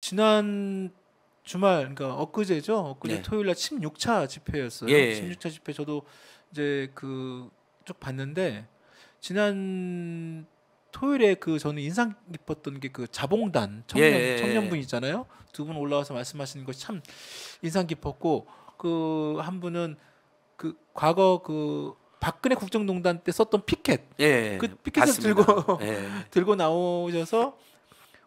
지난 주말 그러니까 엊그제죠. 엊그제 네. 토요일 날 16차 집회였어요. 예. 16차 집회 저도 이제 그 쭉 봤는데 지난 토요일에 그 저는 인상 깊었던 게 그 자봉단 청년분 있잖아요. 두 분 올라와서 말씀하시는 것이 참 인상 깊었고 그 한 분은 그 과거 그 박근혜 국정농단 때 썼던 피켓 예. 그 피켓을 봤습니다. 들고 예. 들고 나오셔서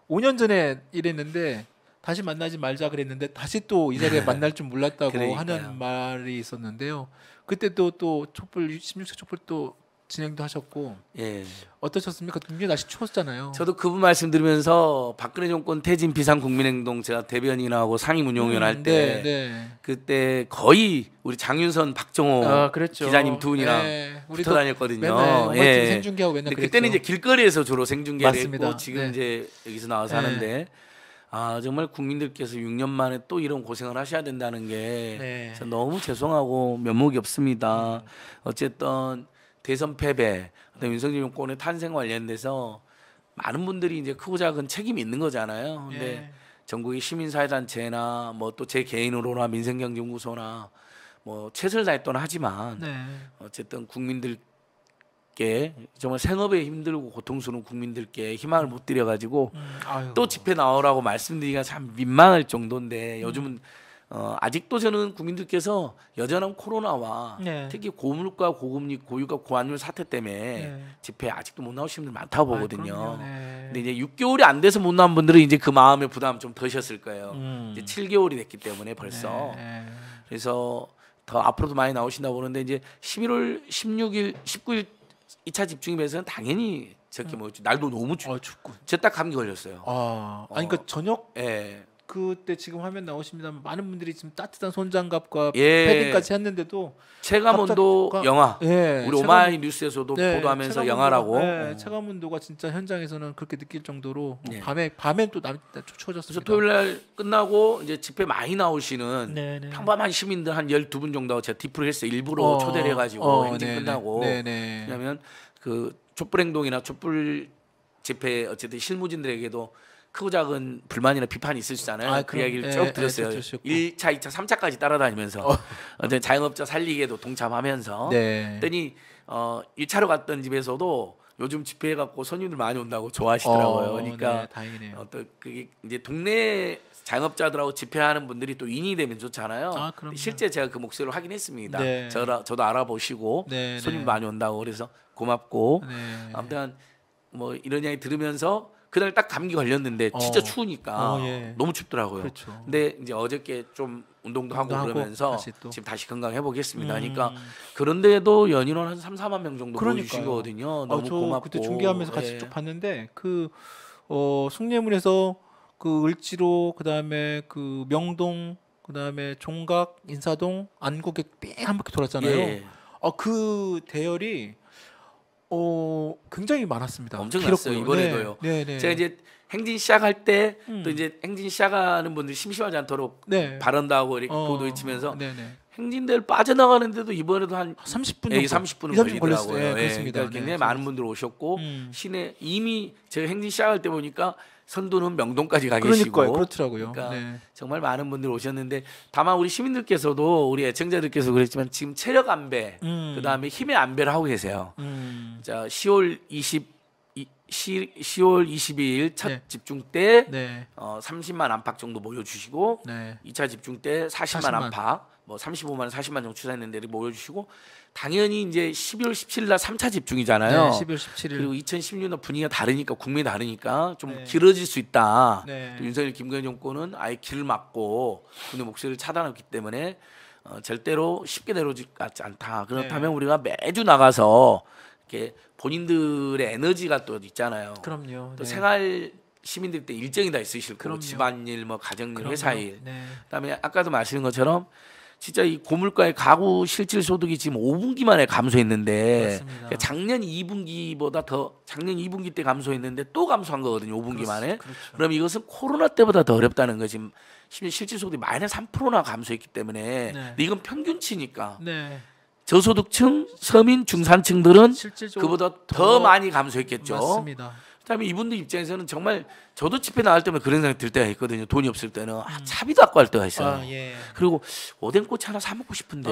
5년 전에 이랬는데 다시 만나지 말자 그랬는데 다시 또 이 자리에 만날 줄 몰랐다고 그러니까요. 하는 말이 있었는데요. 그때도 또 촛불 16차 촛불 또 진행도 하셨고 예. 어떠셨습니까? 굉장히 날씨 추웠잖아요. 저도 그분 말씀 들으면서 박근혜 정권 퇴진 비상국민행동 제가 대변인하고 상임운영위원 할 때 네. 그때 거의 우리 장윤선, 박정호 그랬죠. 기자님 두 분이랑 네. 붙어 다녔거든요. 맨날 예. 생중계하고 맨날 근데 그랬죠. 그때는 이제 길거리에서 주로 생중계를 맞습니다. 했고 지금 네. 이제 여기서 나와서 네. 하는데 아 정말 국민들께서 6년 만에 또 이런 고생을 하셔야 된다는 게 네. 너무 죄송하고 면목이 없습니다. 어쨌든 대선 패배, 윤석열 정권의 탄생 관련돼서 많은 분들이 이제 크고 작은 책임이 있는 거잖아요. 근데 네. 전국의 시민사회단체나 뭐 또 제 개인으로나 민생경제연구소나 뭐 최선을 다했던 하지만 네. 어쨌든 국민들께 정말 생업에 힘들고 고통스러운 국민들께 희망을 못 드려가지고 아유. 또 집회 나오라고 말씀드리기가 참 민망할 정도인데 요즘은 아직도 저는 국민들께서 여전한 코로나와 네. 특히 고물가, 고금리, 고유가, 고환율 사태 때문에 네. 집회 아직도 못 나오시는 분들 많다고 보거든요. 그럼요. 네. 근데 이제 6개월이 안 돼서 못 나온 분들은 이제 그 마음의 부담 좀 더셨을 거예요. 이제 7개월이 됐기 때문에 벌써 네. 그래서 더 앞으로도 많이 나오신다고 보는데 이제 11월 16일, 19일 2차 집중임에서는 당연히 저렇게 뭐 날도 너무 춥고. 저 딱 감기 걸렸어요. 아니 그러니까 저녁 예. 그때 지금 화면 나오십니다만 많은 분들이 지금 따뜻한 손장갑과 예. 패딩까지 했는데도 체감온도 갑자기- 영하. 예, 우리 오마이 뉴스에서도 네, 보도하면서 체감온도가- 영하라고. 네, 체감 온도가 진짜 현장에서는 그렇게 느낄 정도로 네. 밤에 또 그래서 추워졌습니다. 토요일 날 끝나고 이제 집회 많이 나오시는 네, 네. 평범한 시민들 한 12분 정도 제가 디프를 했어요. 일부러 초대를 해가지고 행진 네, 끝나고. 네, 네. 왜냐하면 그 촛불행동이나 촛불 집회 어쨌든 실무진들에게도 크고 작은 불만이나 비판이 있으시잖아요. 그 이야기를 쭉 들었어요. 1차, 2차, 3차까지 따라다니면서 자영업자 살리기에도 동참하면서 네. 그랬더니 1차로 갔던 집에서도 요즘 집회해 갖고 손님들 많이 온다고 좋아하시더라고요. 그러니까 네, 다행이네요. 또 그게 이제 동네 자영업자들하고 집회하는 분들이 또 인이 되면 좋잖아요. 그럼요. 실제 제가 그 목소리를 확인했습니다. 네. 저도 알아보시고 네, 손님 네. 많이 온다고 그래서 고맙고 네. 아무튼 뭐 이런 이야기 들으면서 그날 딱 감기 걸렸는데 진짜 추우니까 예. 너무 춥더라고요. 그렇죠. 근데 이제 어저께 좀 운동도 하고 그러면서 지금 다시 건강해 보겠습니다. 그러니까 그런데도 연인원 한 3, 4만 명 정도 모여주신 거거든요. 너무 저 고맙고. 그때 중계하면서 같이 예. 쭉 봤는데 그 숭례문에서 그 을지로 그다음에 그 명동 그다음에 종각 인사동 안국에 삥 한 바퀴 돌았잖아요. 예. 그 대열이 굉장히 많았습니다. 엄청났어요. 이번에도요. 네. 제가 이제 행진 시작할 때 또 이제 행진 시작하는 분들 심심하지 않도록 발언도 하고 이렇게 보도 외치면서 행진대를 빠져나가는데도 이번에도 한 30분 30분은 걸리더라고요. 네, 그렇습니다. 그러니까 굉장히 많은 분들 오셨고 시내 이미 제가 행진 시작할 때 보니까 선두는 명동까지 가 계시고 그렇더라고요. 그러니까 정말 많은 분들 오셨는데 다만 우리 시민들께서도 우리 애청자들께서 그랬지만 지금 체력 안배 그다음에 힘의 안배를 하고 계세요. 자 10월 22일 첫 집중 때 30만 안팎 정도 모여주시고 2차 집중 때 40만 안팎 뭐 35만 40만 정도 추산했는데 모여주시고 당연히 이제 12월 17일 날 3차 집중이잖아요. 12월 17일 그리고 2016년 분위기가 다르니까 국민이 다르니까 좀 길어질 수 있다. 또 윤석열 김건희 정권은 아예 길을 막고 국내 목소리를 차단했기 때문에 절대로 쉽게 내려오지 않다. 그렇다면 우리가 매주 나가서 이렇게 본인들의 에너지가 또 있잖아요. 그럼요. 또 생활 시민들 때 일정이 다 있으실 거고 집안일, 뭐 가정일, 회사일. 그다음에 아까도 말씀하신 것처럼 진짜 이 고물가의 가구 실질 소득이 지금 5분기 만에 감소했는데 그러니까 작년 2분기보다 더 작년 2분기 때 감소했는데 또 감소한 거거든요. 5분기 만에. 그럼 이것은 코로나 때보다 더 어렵다는 거지. 심지어 실질 소득이 마이너스 3%나 감소했기 때문에 근데 이건 평균치니까. 저소득층, 서민, 중산층들은 그보다 더 많이 감소했겠죠. 맞습니다. 그다음에 이분들 입장에서는 정말 저도 집회 나갈 때면 그런 생각이 들 때가 있거든요. 돈이 없을 때는 차비도 아까울 때가 있어요. 예. 그리고 오뎅꼬치 하나 사 먹고 싶은데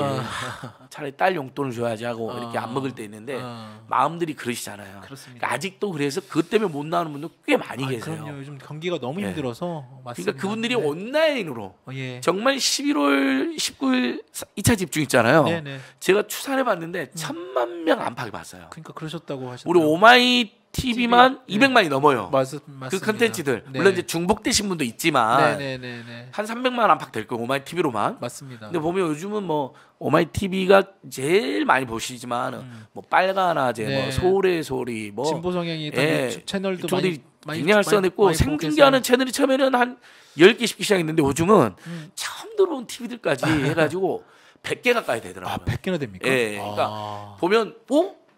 차라리 딸 용돈을 줘야지 하고 이렇게 안 먹을 때 있는데 마음들이 그러시잖아요. 그렇습니다. 그러니까 아직도 그래서 그것 때문에 못 나오는 분들 꽤 많이 계세요. 그럼요. 요즘 경기가 너무 힘들어서. 맞습니다. 그러니까 그분들이 네. 온라인으로 예. 정말 11월 19일 2차 집중 있잖아요. 네네. 제가 추산해 봤는데 1,000만 명 안팎을 봤어요. 그러니까 그러셨다고 하셨죠. 우리 오마이 TV만 TV, 200만이 넘어요. 맞습니다. 그 컨텐츠들 네. 물론 이제 중복되신 분도 있지만 네네네. 한 300만 안팎 될 거예요. 오마이 TV로만. 맞습니다. 근데 보면 요즘은 뭐 오마이 TV가 제일 많이 보시지만 뭐 빨간아재, 네. 뭐 소래 소리, 뭐 진보 성향이 있던 채널도 유튜브들이 많이 굉장히 활성화됐고 생중계하는 채널이 처음에는 한 10개, 10개 시작했는데 요즘은 처음 들어온 TV들까지 해가지고 100개 가까이 되더라고요. 100개나 됩니까? 예, 그러니까 보면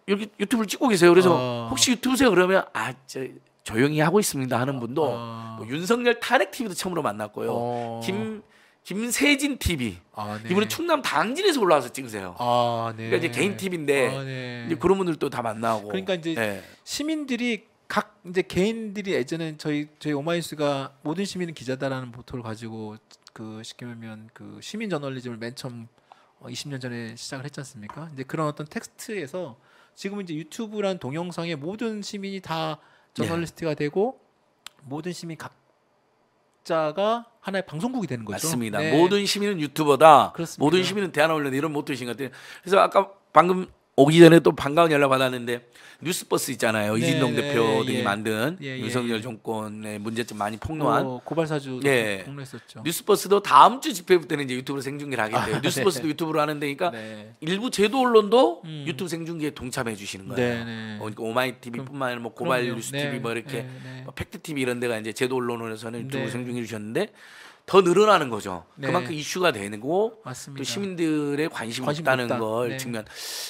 여기 유튜브를 찍고 계세요. 그래서 혹시 유튜브세요? 그러면 조용히 하고 있습니다 하는 분도 뭐 윤석열 탄핵 TV도 처음으로 만났고요. 김세진 TV 네. 이분은 충남 당진에서 올라와서 찍으세요. 네. 그러니까 이제 개인 TV인데 네. 이제 그런 분들도 다 만나고. 그러니까 이제 시민들이 각 이제 개인들이 예전에 저희 오마이뉴스가 모든 시민은 기자다라는 모토를 가지고 그 쉽게 말하면 그 시민 저널리즘을 맨 처음 20년 전에 시작을 했지 않습니까? 이제 그런 어떤 텍스트에서 지금은 이제 유튜브란 동영상에 모든 시민이 다 저널리스트가 되고 모든 시민 각자가 하나의 방송국이 되는 거죠. 맞습니다. 네. 모든 시민은 유튜버다. 그렇습니다. 모든 시민은 대안올려다 이런 모토이신 것 같아요. 그래서 아까 방금 오기 전에 또 반가운 연락 받았는데 뉴스버스 있잖아요. 이진동 대표 등이 만든 윤석열 정권의 문제점 많이 폭로한 고발사주 폭로했었죠. 뉴스버스도 다음 주 집회부터는 이제 유튜브로 생중계를 하겠대요. 뉴스버스도 유튜브로 하는 데니까 일부 제도 언론도 유튜브 생중계에 동참해 주시는 거예요. 그러니까 오마이 TV뿐만 아니라 뭐 고발 뉴스 TV 뭐 이렇게 뭐 팩트 TV 이런 데가 이제 제도 언론에서는 유튜브 생중계해 주셨는데 더 늘어나는 거죠. 그만큼 이슈가 되고 또 시민들의 관심이 있다는 걸 측면.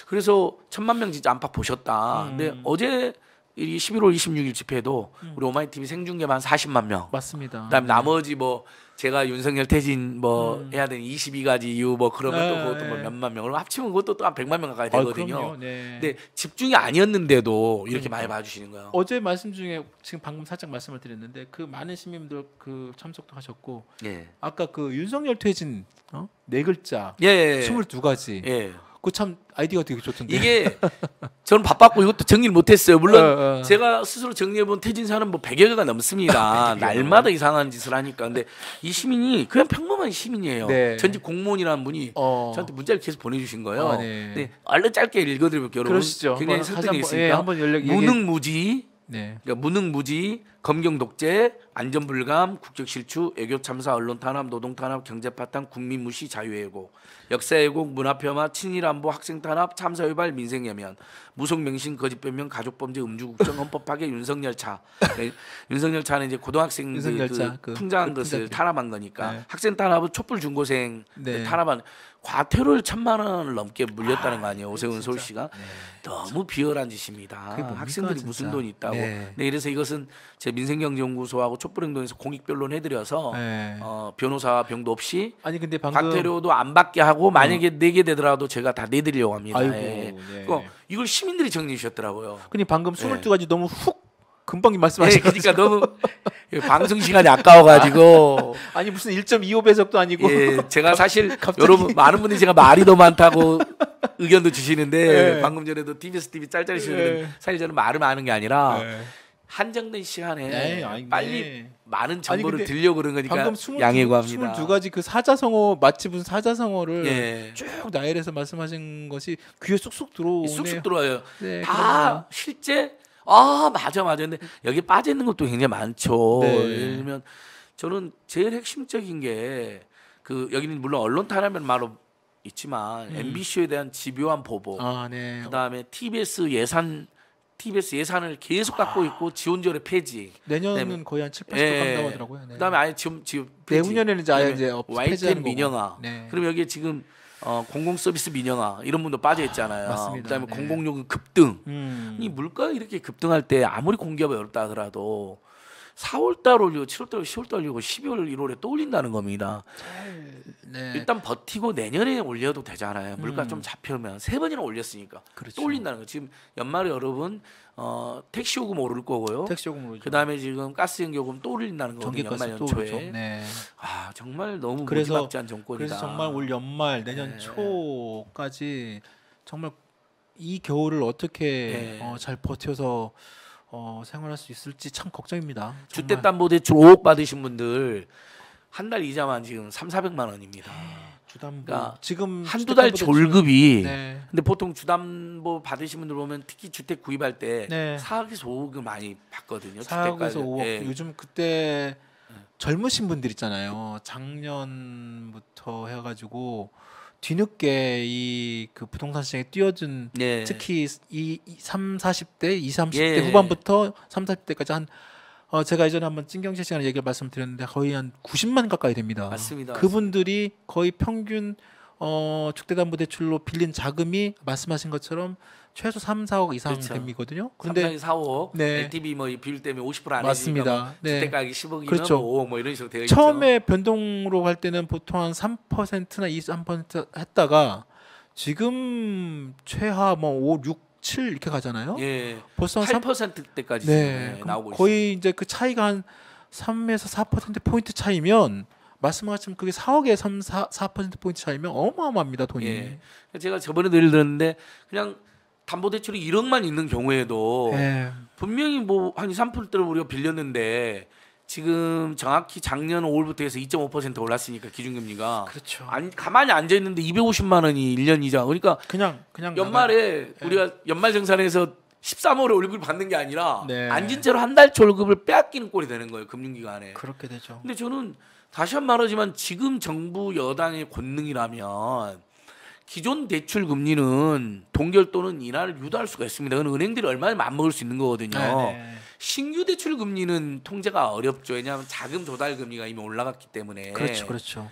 그래서 1,000만 명 진짜 안팎 보셨다. 근데 어제 이 11월 26일 집회도 우리 오마이 TV 생중계만 40만 명. 맞습니다. 그다음 나머지 뭐 제가 윤석열 퇴진 뭐 해야 되는 22가지 이유 뭐 그러면 또 그것도 뭐 몇만 명. 그럼 합치면 그것도 또 한 100만 명 가까이 되거든요. 근데 집중이 아니었는데도 이렇게 많이 봐주시는 거예요. 어제 말씀 중에 지금 방금 살짝 말씀을 드렸는데 그 많은 시민들 그 참석도 하셨고 아까 그 윤석열 퇴진 네 글자 22가지 그 참 아이디어가 되게 좋던데. 이게 저는 바빴고 이것도 정리를 못했어요. 물론 제가 스스로 정리해본 퇴진사는 뭐 100여 개가 넘습니다. 날마다 이상한 짓을 하니까. 근데 이 시민이 그냥 평범한 시민이에요. 전직 공무원이라는 분이 저한테 문자를 계속 보내주신 거예요. 네. 얼른 짧게 읽어드려볼게요. 여러분. 그러시죠. 굉장히 설득이 있으니까. 무능무지. 그러니까 무능무지, 검경독재, 안전불감, 국적실추, 애교참사, 언론탄압, 노동탄압, 경제파탄, 국민무시, 자유애고, 역사애국, 문화폄하, 친일안보, 학생탄압, 참사유발, 민생예면, 무속맹신, 거짓변명, 가족범죄, 음주국정, 헌법파괴, 윤석열차. 윤석열차는 이제 고등학생들 그 풍자한 것을 탄압한 거니까 학생 탄압은 촛불 중고생 탄압한 과태료를 1,000만 원을 넘게 물렸다는 거 아니에요. 오세훈 서울시가. 너무 비열한 짓입니다. 학생들이 진짜. 무슨 돈이 있다고. 네, 그래서 이것은 제 민생경제연구소하고 촛불행동에서 공익변론 해드려서 변호사 병도 없이 아니 근데 방금 과태료도 안 받게 하고 만약에 내게 되더라도 제가 다 내드리려고 합니다. 이걸 시민들이 정리해 주셨더라고요. 근데 방금 22가지 너무 훅 금방 말씀하신 그러니까 너무 방송 시간이 아까워가지고 아니 무슨 1.25배속도 아니고 제가 사실 여러분 많은 분들이 제가 말이 더 많다고 의견도 주시는데 방금 전에도 TBS TV 짤짤이 시는데 사실 저는 말을 많은 게 아니라 한정된 시간에 빨리 많은 정보를 들려고 그런 거니까 방금 양해 구합니다. 22가지 그 사자성어 마치 무슨 사자성어를 쭉 나열해서 말씀하신 것이 귀에 쑥쑥 들어오네요. 쑥쑥 들어와요. 다 실제 맞아. 근데 여기 빠져 있는 것도 굉장히 많죠. 예를 들면 저는 제일 핵심적인 게 그 여기는 물론 언론 탄압은 말로 있지만 MBC에 대한 집요한 보복. 그다음에 TBS 예산을 계속 갖고 있고 지원절의 폐지. 내년은 거의 한 7~80% 감당하더라고요. 그다음에 아예 지금 내후년에는 이제 YTN 민영화. 그럼 여기에 지금 공공 서비스 민영화 이런 분도 빠져 있잖아요. 맞습니다. 그다음에 공공요금 급등. 이 물가가 이렇게 급등할 때 아무리 공기업이 어렵다 하더라도 4월달 올리고 7월달, 10월달 올리고 12월, 1월에 또 올린다는 겁니다. 네. 일단 버티고 내년에 올려도 되잖아요. 물가 좀 잡혀면 3번이나 올렸으니까 그렇죠. 또 올린다는 거. 지금 연말에 여러분 택시 요금 오를 거고요. 택시 요금 오르죠. 그다음에 지금 가스 연료금 또 올린다는 거거든요. 연말 전기가스 또 연초에. 오르죠. 네. 아 정말 너무 그래서- 무지막지한 정권이다. 그래서 정말 올 연말 내년 네. 초까지 정말 이 겨울을 어떻게 네. 잘 버텨서 생활할 수 있을지 참 걱정입니다. 정말. 주택담보대출 5억 받으신 분들 한 달 이자만 지금 3,400만 원입니다. 주담보 그러니까 지금 한두 달 주택담보대출- 졸급이 네. 근데 보통 주담보 받으신 분들 보면 특히 주택 구입할 때 네. 4억에서 5억을 많이 받거든요. 4억에서 주택가격. 5억. 예. 요즘 그때 젊으신 분들 있잖아요. 작년부터 해가지고 뒤늦게 이 그 부동산 시장에 뛰어든 네. 특히 이 3, 40대, 20, 30대 예. 후반부터 3, 40대까지 한 제가 예전에 한번 찐경제 시간에 얘기를 말씀드렸는데 거의 한 90만 가까이 됩니다. 맞습니다. 그분들이 거의 평균 주택담보대출로 빌린 자금이 말씀하신 것처럼 최소 3, 4억 이상 그렇죠. 됩이거든요. 근데 그런데 4억 네. LTV 뭐 비율 때문에 50%안 맞습니다. 해주니까 네. 주택 가격이 10억이면 그렇죠. 뭐 5억 뭐 이런 식으로 되어 있죠. 처음에 변동으로 할 때는 보통 한 3%나 2, 3% 했다가 지금 최하 뭐 5, 6, 7 이렇게 가잖아요. 예. 벌써 한 3, 8%대까지 네, 지금 나오고 거의 이제 그 차이가 한 3에서 4% 포인트 차이면 말씀하신 그게 4억에 3, 4% 포인트 차이면 어마어마합니다, 돈이. 있어요. 예. 제가 저번에도 예를 들었는데 그냥 담보대출이 1억만 있는 경우에도 예. 분명히 뭐 한 2, 3%를 우리가 빌렸는데 지금 정확히 작년 5월부터 해서 2.5% 올랐으니까 기준금리가 그렇죠. 가만히 앉아 있는데 250만 원이 1년 이자. 그러니까 그냥 연말에 우리가 연말정산에서 13월에 월급을 받는 게 아니라 네. 앉은 채로 한 달치 월급을 빼앗기는 꼴이 되는 거예요. 금융기관에. 그렇게 되죠. 근데 저는 다시 한 번 말하지만 지금 정부 여당의 권능이라면 기존 대출 금리는 동결 또는 인하를 유도할 수가 있습니다. 그건 은행들이 얼마나 맘먹을 수 있는 거거든요. 네. 신규 대출 금리는 통제가 어렵죠. 왜냐하면 자금 조달 금리가 이미 올라갔기 때문에. 그렇죠, 그렇죠.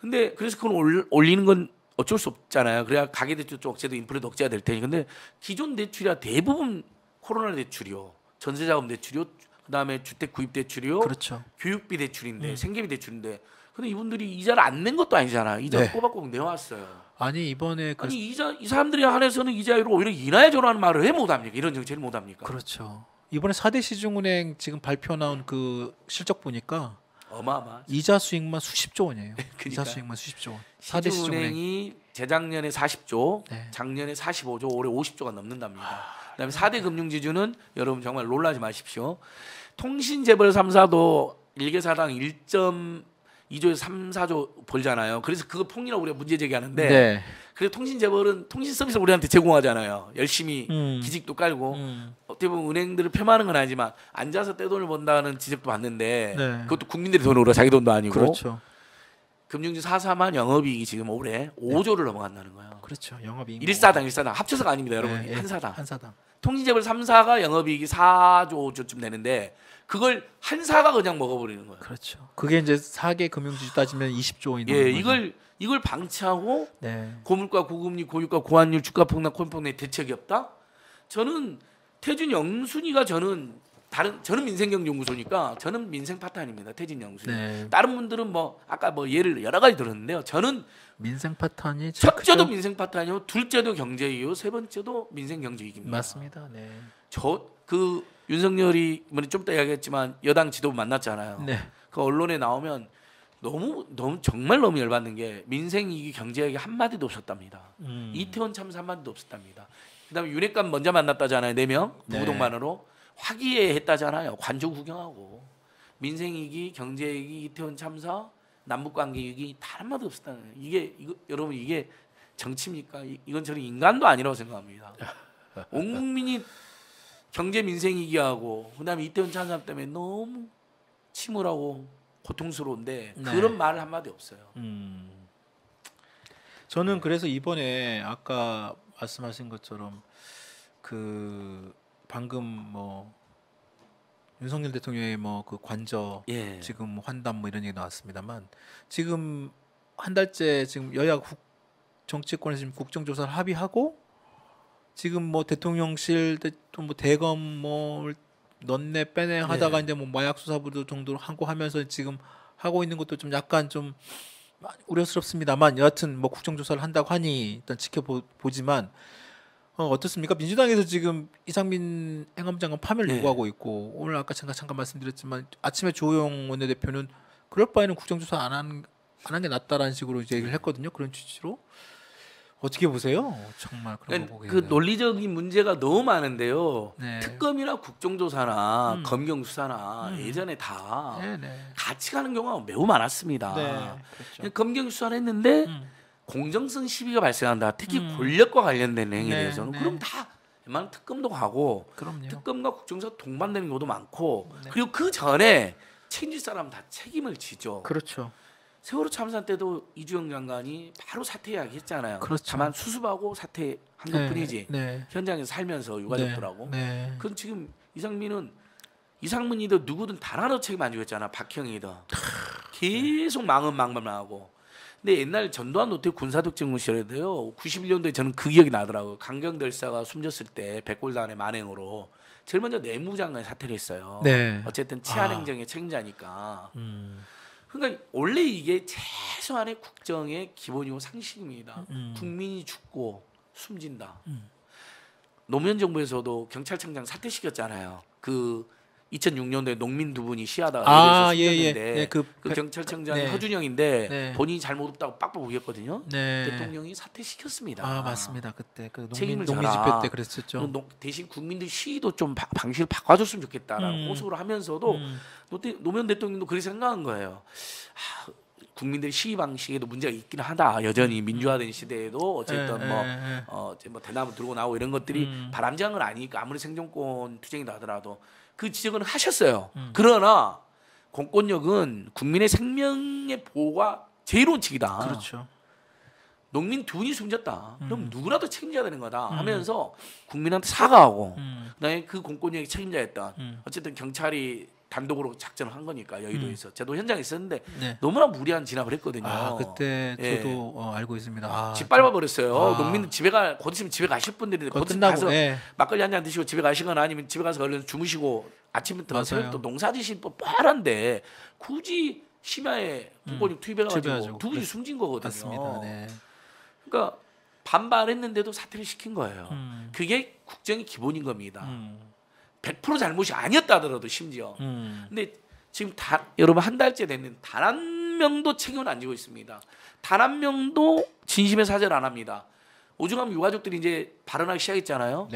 근데 그래서 그건 올리는 건 어쩔 수 없잖아요. 그래야 가계대출 쪽 억제도 인플레도 억제가 될 테니. 근데 기존 대출이야 대부분 코로나 대출이요, 전세자금 대출이요, 그다음에 주택 구입 대출이요, 그렇죠. 교육비 대출인데 생계비 대출인데. 근데 이분들이 이자를 안 낸 것도 아니잖아요. 이자 네. 꼬박꼬박 내왔어요. 아니 이번에 그 아니 이 사람들이 한해서는 이자율을 오히려 인하해 줘라는 말을 왜 못합니까? 이런 정책을 못합니까? 그렇죠. 이번에 4대 시중은행 지금 발표 나온 그 실적 보니까 어마어마. 이자 수익만 수십조 원이에요. 이자 그러니까요. 수익만 수십조 원. 4대 시중은행. 시중은행이 재작년에 40조, 네. 작년에 45조, 올해 50조가 넘는답니다. 그다음에 4대 금융지주는 여러분 정말 놀라지 마십시오. 통신재벌 3사도 일개사당 1.2조에서 3, 4조 벌잖아요. 그래서 그거 폭리라고 우리가 문제 제기하는데 네. 그래서 통신재벌은 통신 서비스를 우리한테 제공하잖아요. 열심히 기직도 깔고 어떻게 보면 은행들을 폄하하는 건 아니지만 앉아서 떼돈을 번다는 지적도 받는데 네. 그것도 국민들의 돈으로 자기 돈도 아니고 그렇죠. 금융지 4사만 영업이익이 지금 올해 5조를 넘어간다는 거예요. 그렇죠. 영업이익 1사당 합쳐서가 아닙니다, 여러분. 네, 한 사당. 한 사당. 통신재벌 3사가 영업이익이 4조 5조쯤 되는데 그걸 한 사가 그냥 먹어버리는 거예요. 그렇죠. 그게 이제 4개 금융지주 따지면 20조 원이 예, 넘는 거죠. 이걸 방치하고 네. 고물가, 고금리, 고유가, 고환율, 주가 폭락, 콘폭락에 대책이 없다? 저는 태준 영순이가 저는 민생경제연구소니까 저는 민생 파탄입니다. 태진 영순이. 네. 다른 분들은 뭐 아까 뭐 예를 여러 가지 들었는데요. 저는 민생 파탄이 제일 첫째도 크죠? 민생 파탄이요, 둘째도 경제이요, 세 번째도 민생 경제이익입니다. 맞습니다. 네. 그 윤석열이 이번에 좀 이따 이야기했지만 여당 지도부 만났잖아요. 네. 그 언론에 나오면 너무 정말 너무 열받는 게 민생 이익이 경제 이익이 한 마디도 없었답니다. 이태원 참사 한 마디도 없었답니다. 그다음에 윤핵관 먼저 만났다잖아요. 4명 네. 부부동반으로 화기애애했다잖아요. 관저 구경하고 민생 이익이 경제 이익이 이태원 참사 남북 관계 이익이 단 한 마디 없었다는 거예요. 여러분 이게 정치입니까? 이건 저는 인간도 아니라고 생각합니다. 온 국민이 경제 민생 이익하고 그다음에 이태원 참사 때문에 너무 침울하고 고통스러운데 네. 그런 말을 한마디 없어요. 저는 그래서 이번에 아까 말씀하신 것처럼 그 방금 뭐 윤석열 대통령의 뭐 그 관저 예. 지금 환담 뭐 이런 얘기 나왔습니다만 지금 한 달째 지금 여야 정치권에서 지금 국정조사를 합의하고 지금 뭐 대통령실 또 뭐 대검 뭐 넣네 빼네 하다가 이제 뭐 마약 수사부도 정도로 하고 하면서 지금 하고 있는 것도 좀 약간 좀 우려스럽습니다만 여하튼 뭐 국정조사를 한다고 하니 일단 지켜보지만 어떻습니까? 민주당에서 지금 이상민 행안부장관 파면을 요구하고 있고 오늘 아까 잠깐 말씀드렸지만 아침에 주호영 원내대표는 그럴 바에는 국정조사 안 한 게 낫다라는 식으로 이제 얘기를 했거든요. 그런 취지로 어떻게 보세요? 정말 그런 거 보기에는. 그 논리적인 문제가 너무 많은데요. 특검이나 국정조사나 검경 수사나 예전에 다 같이 가는 경우가 매우 많았습니다. 그렇죠. 검경 수사를 했는데 공정성 시비가 발생한다. 특히 권력과 관련된 행위에 대해서는 그럼 다 웬만한 특검도 가고 특검과 국정조사 동반되는 경우도 많고 그리고 그 전에 책임질 사람 다 책임을 지죠. 그렇죠. 세월호 참사 때도 이주영 장관이 바로 사퇴 이야기했잖아요. 그렇죠. 다만 수습하고 사퇴한 것뿐이지. 현장에서 살면서 유가족들하고. 그건 지금 이상민이든 누구든 단 하나도 책임 안 지고 있잖아. 박형이든 계속 망하고. 근데 옛날 전두환 노태우 군사독재무실에도요. 91년도에 저는 그 기억이 나더라고요. 강경들사가 숨졌을 때 백골단의 만행으로 제일 먼저 내무장관이 사퇴를 했어요. 어쨌든 치안행정의 책임자니까. 그러니까 원래 이게 최소한의 국정의 기본이고 상식입니다. 국민이 죽고 숨진다. 노무현 정부에서도 경찰청장 사퇴시켰잖아요. 그 2006년도에 농민 두 분이 시하다가 숨졌는데 그 경찰청장이 허준영인데 본인이 잘못 없다고 빡빡 우겼거든요. 대통령이 사퇴시켰습니다. 맞습니다. 그때 그 책임을 농민 집회 때 그랬었죠. 대신 국민들 시위도 좀 방식을 바꿔줬으면 좋겠다라고 호소를 하면서도 노무현 대통령도 그렇게 생각한 거예요. 국민들 시위 방식에도 문제가 있긴 하다. 여전히 민주화된 시대에도 어쨌든 뭐 대나무 들고 나오고 이런 것들이 바람직한 건 아니니까 아무리 생존권 투쟁이다 하더라도 그 지적은 하셨어요. 그러나 공권력은 국민의 생명의 보호가 제일 원칙이다. 그렇죠. 농민 두 분이 숨졌다. 그럼 누구라도 책임져야 되는 거다 하면서 국민한테 사과하고 그다음에 그 공권력이 책임자였던 어쨌든 경찰이 단독으로 작전을 한 거니까 여의도에서 저도 현장에 있었는데 너무나 무리한 진압을 했거든요. 그때 저도 알고 있습니다. 짓밟아 버렸어요. 농민들 곧 있으면 집에 가실 분들이 곧 끝나고, 가서 막걸리 한 잔 드시고 집에 가시거나 아니면 집에 가서 얼른 주무시고 아침부터 새벽 또 농사 지실 뻔한데 굳이 심야에 공권력 투입해가지고 두 분이 숨진 거거든요. 맞습니다. 그러니까 반발했는데도 사퇴를 시킨 거예요. 그게 국정의 기본인 겁니다. 100% 잘못이 아니었다 하더라도 심지어. 근데 지금 여러분 한 달째 됐는데 단 한 명도 책임을 안 지고 있습니다. 단 한 명도 진심의 사죄를 안 합니다. 오죽하면 유가족들이 이제 발언하기 시작했잖아요.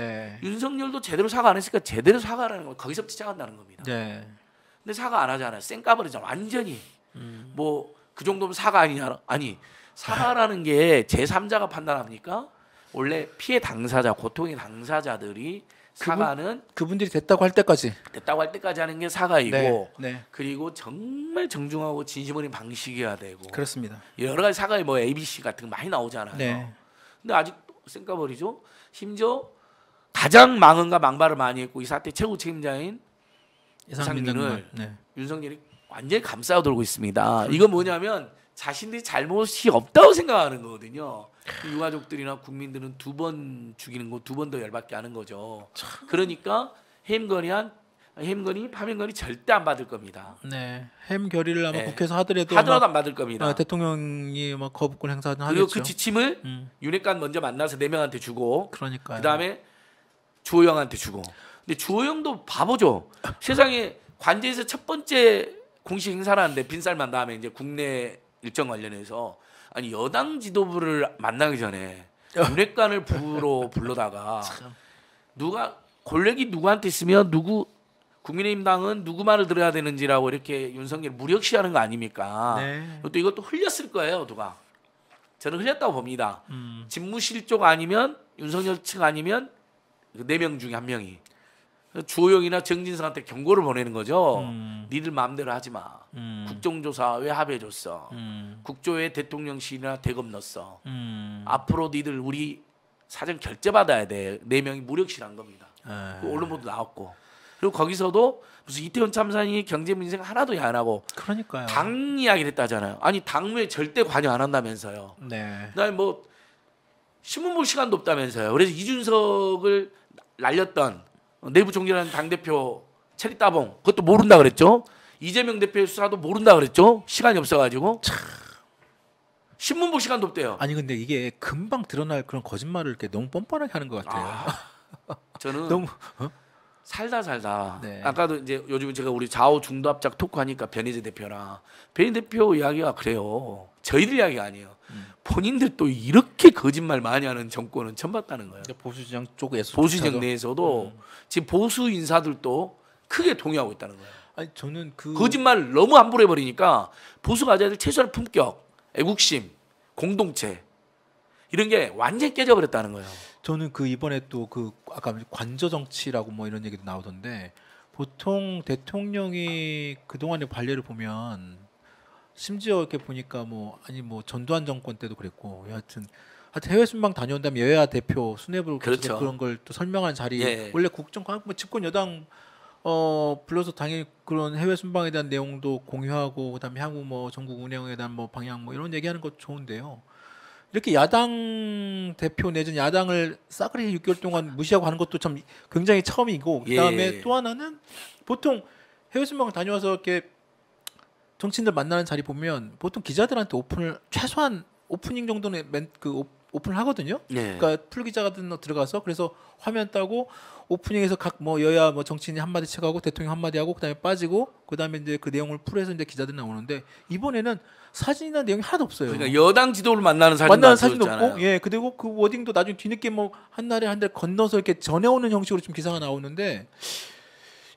윤석열도 제대로 사과 안 했으니까 제대로 사과하라는 거 거기서부터 시작한다는 겁니다. 근데 사과 안 하잖아요. 쌩까버리잖아. 완전히. 뭐 그 정도면 사과 아니냐? 아니 사과라는 게 제3자가 판단합니까? 원래 피해 당사자, 고통의 당사자들이 사과는 그분들이 됐다고 할 때까지 하는 게 사과이고 그리고 정말 정중하고 진심 어린 방식이어야 되고 그렇습니다. 여러 가지 사과에 뭐 ABC 같은 거 많이 나오잖아요. 근데 아직도 쌩까버리죠. 심지어 가장 망언과 망발을 많이 했고 이 사태 최고 책임자인 이상민을 윤석열이 완전히 감싸고 돌고 있습니다. 이건 뭐냐면 자신들이 잘못이 없다고 생각하는 거거든요. 유가족들이나 국민들은 두 번 죽이는 거 두 번 더 열받게 하는 거죠. 그러니까 해임건의 파면건의 절대 안 받을 겁니다. 해임 결의를 아마 국회에서 하더라도 안 받을 겁니다. 대통령이 막 거부권 행사는 하겠죠. 그리고 그 지침을 윤핵관 먼저 만나서 4명한테 주고 그러니까요. 그다음에 주호영한테 주고. 근데 주호영도 바보죠. 세상에 관제에서 첫 번째 공식 행사를 하는데 빈살만 다음에 이제 국내 일정 관련해서 아니 여당 지도부를 만나기 전에 윤핵관을 불러다가 누가 권력이 누구한테 있으면 국민의힘당은 누구 말을 들어야 되는지라고 이렇게 윤석열 무력시하는 거 아닙니까? 또 이것도 흘렸을 거예요, 누가. 저는 흘렸다고 봅니다. 집무실 쪽 아니면 윤석열 측 아니면 4명 중에 1명이 주호영이나 정진석한테 경고를 보내는 거죠. 니들 마음대로 하지 마. 국정조사 왜 합의해줬어? 국조에 대통령실이나 대검 넣었어. 앞으로 니들 우리 사전 결재받아야 돼. 4명이 무력실한 겁니다. 언론 보도 나왔고. 그리고 거기서도 무슨 이태원 참사니 경제 민생 하나도 안 하고 그러니까요. 당 이야기를 했다잖아요. 아니 당무에 절대 관여 안 한다면서요. 그다음에 뭐 신문 볼 시간도 없다면서요. 그래서 이준석을 날렸던 내부 총질하는 당대표 체리 따봉 그것도 모른다 그랬죠. 이재명 대표의 수사도 모른다 그랬죠. 시간이 없어가지고 신문 볼 시간도 없대요. 아니 근데 이게 금방 드러날 그런 거짓말을 이렇게 너무 뻔뻔하게 하는 것 같아요. 저는 너무 살다 네. 아까도 이제 요즘 제가 우리 좌우 중도합작 토크하니까 변희재 대표랑 변희 대표 이야기가 그래요. 저희들 이야기가 아니에요. 본인들 또 이렇게 거짓말 많이 하는 정권은 처음 봤다는 거예요. 보수진영 쪽에서 보수진영 내에서도 지금 보수 인사들도 크게 동의하고 있다는 거예요. 아니 저는 거짓말을 너무 함부로 해버리니까 보수 가져야 될 최소한의 품격, 애국심, 공동체 이런 게 완전히 깨져버렸다는 거예요. 저는 이번에 또 아까 관저 정치라고 뭐 이런 얘기도 나오던데 보통 대통령이 그동안의 관례를 보면 심지어 이렇게 보니까 뭐 전두환 정권 때도 그랬고 하여튼 해외 순방 다녀온 다음에 여야 대표 수뇌부를 그렇죠. 그런 걸 또 설명한 자리 예. 원래 국정 뭐 집권 여당 불러서 당연히 그런 해외 순방에 대한 내용도 공유하고 그다음에 향후 뭐 전국 운영에 대한 뭐 방향 뭐 이런 얘기하는 것 좋은데요. 이렇게 야당 대표 내지는 야당을 싸그리 6개월 동안 무시하고 하는 것도 참 굉장히 처음이고 그다음에 또 하나는 보통 해외 순방을 다녀와서 이렇게 정치인들 만나는 자리 보면 보통 기자들한테 최소한 오프닝 정도는 오픈을 하거든요. 그러니까 풀 기자 같은 거 들어가서 그래서 화면 따고 오프닝에서 각 뭐 여야 뭐 정치인이 한마디 쳐가고 대통령 한마디 하고 그다음에 빠지고 그다음에 이제 그 내용을 풀어서 이제 기자들 나오는데 이번에는 사진이나 내용이 하나도 없어요. 그러니까 여당 지도를 만나는 사진도 없고, 예, 그리고 그 워딩도 나중에 뒤늦게 뭐 한 날에 한 달 건너서 이렇게 전해오는 형식으로 좀 기사가 나오는데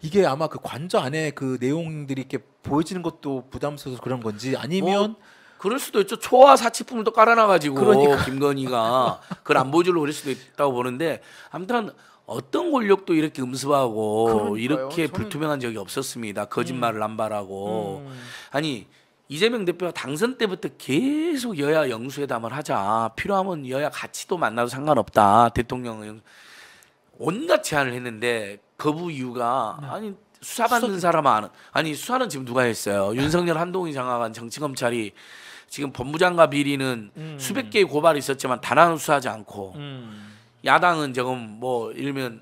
이게 아마 그 관저 안에 그 내용들이 이렇게 보여지는 것도 부담스러워서 그런 건지 아니면 그럴 수도 있죠. 초화 사치품을 또 깔아놔가지고 그러니까. 김건희가 그걸 안 보여주려고 그럴 수도 있다고 보는데 아무튼 어떤 권력도 이렇게 음습하고 그러니까요. 이렇게 저는- 불투명한 적이 없었습니다. 거짓말을 남발하고 아니 이재명 대표가 당선 때부터 계속 여야 영수회담을 하자. 필요하면 여야 같이도 만나도 상관없다. 대통령은 온갖 제안을 했는데 거부 이유가 아니 수사받는 사람은 아니 수사는 지금 누가 했어요. 윤석열 한동훈 장악한 정치검찰이 지금 법무장관 비리는 수백 개의 고발이 있었지만 단 하나는 수사하지 않고 야당은 지금 뭐 이러면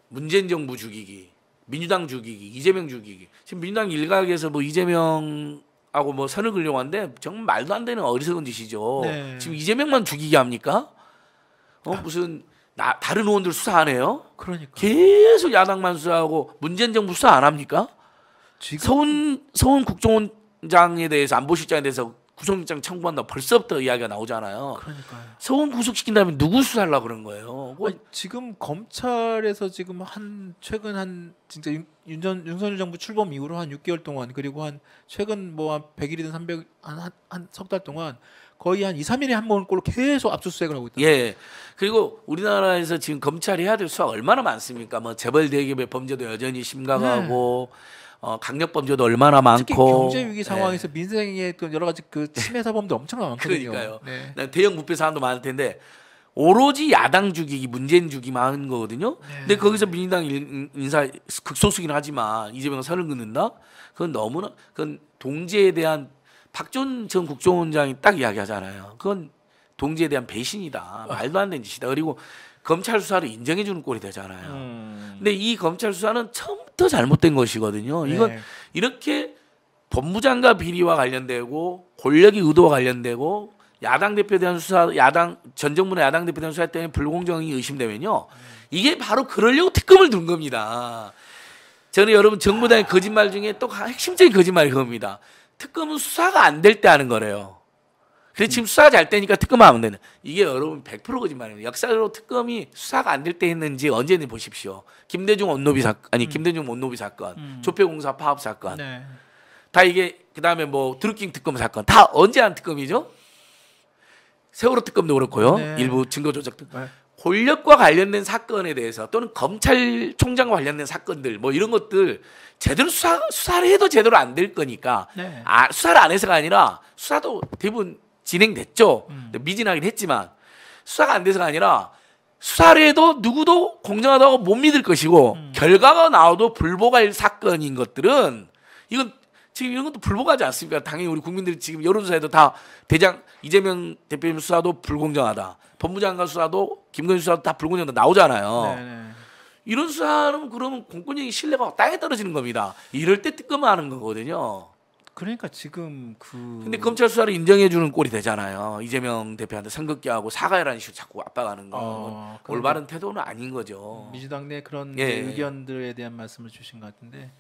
문재인 정부 죽이기, 민주당 죽이기, 이재명 죽이기. 지금 민주당 일각에서 뭐 이재명하고 뭐 선을 그려고 하는데 정말 말도 안 되는 어리석은 짓이죠. 네. 지금 이재명만 죽이게 합니까? 무슨 다른 의원들 수사 안 해요? 그러니까 계속 야당만 수사하고 문재인 정부 수사 안 합니까? 지금 서훈 국정원장에 대해서 안보실장에 대해서 구속영장 청구한다 벌써부터 이야기가 나오잖아요. 그러니까요. 서훈 구속시킨다면 누구 수사하려고 그런 거예요? 아니, 지금 검찰에서 지금 최근 진짜 윤석열 정부 출범 이후로 한 6개월 동안 그리고 최근 뭐 한 100일이든 300 한 석 달 동안 거의 한 2, 3일에 한 번꼴로 계속 압수수색을 하고 있다. 예. 그리고 우리나라에서 지금 검찰이 해야 될 수사가 얼마나 많습니까? 뭐 재벌 대기업의 범죄도 여전히 심각하고 강력 범죄도 얼마나 많고 특히 경제 위기 상황에서 민생의 또 여러 가지 그 침해 사범도 엄청 많거든요. 그러니까요. 네. 대형 부패 사안도 많을 텐데 오로지 야당 죽이기, 문재인 죽이기만 하는 거거든요. 근데 거기서 민주당 인사 극소수긴 하지만 이재명은 선을 긋는다? 그건 동지에 대한 박지원 전 국정원장이 딱 이야기하잖아요. 그건 동지에 대한 배신이다. 말도 안 되는 짓이다. 그리고 검찰 수사를 인정해 주는 꼴이 되잖아요. 근데 이 검찰 수사는 처음부터 잘못된 것이거든요. 이건 네. 이렇게 법무장관 비리와 관련되고 권력의 의도와 관련되고 야당 대표에 대한 수사, 전 정부의 야당 대표에 대한 수사 때문에 불공정이 의심되면요. 이게 바로 그러려고 특검을 둔 겁니다. 저는 여러분 정부당의 거짓말 중에 또 핵심적인 거짓말이 그겁니다. 특검은 수사가 안 될 때 하는 거래요. 근데 지금 수사가 잘 되니까 특검하면 안 되는. 이게 여러분 100% 거짓말입니다. 역사적으로 특검이 수사가 안 될 때 했는지 언제든지 보십시오. 김대중 원노비 사건, 조폐공사 파업 사건. 네. 다 이게 그다음에 뭐 드루킹 특검 사건 다 언제 한 특검이죠? 세월호 특검도 그렇고요. 네. 일부 증거 조작 특검. 네. 권력과 관련된 사건에 대해서 또는 검찰총장과 관련된 사건들 뭐 이런 것들 제대로 수사를 해도 제대로 안 될 거니까 네. 수사를 안 해서가 아니라 수사도 대부분 진행됐죠. 미진하긴 했지만 수사가 안 돼서가 아니라 수사를 해도 누구도 공정하다고 못 믿을 것이고 결과가 나와도 불복할 사건인 것들은 이건 지금 이런 것도 불복하지 않습니까? 당연히 우리 국민들이 지금 여론조사에도 다 이재명 대표님 수사도 불공정하다. 법무장관 수사도 김건희 수사도 다 불공정하다 나오잖아요. 네. 이런 사람은 그러면 공권력의 신뢰가 땅에 떨어지는 겁니다. 이럴 때 뜨끔하는 거거든요. 그러니까 지금 근데 검찰 수사를 인정해 주는 꼴이 되잖아요. 이재명 대표한테 선긋기하고 사과해라는 식으로 자꾸 압박하는 거. 올바른 태도는 아닌 거죠. 민주당 내 그런 예. 의견들에 대한 말씀을 주신 것 같은데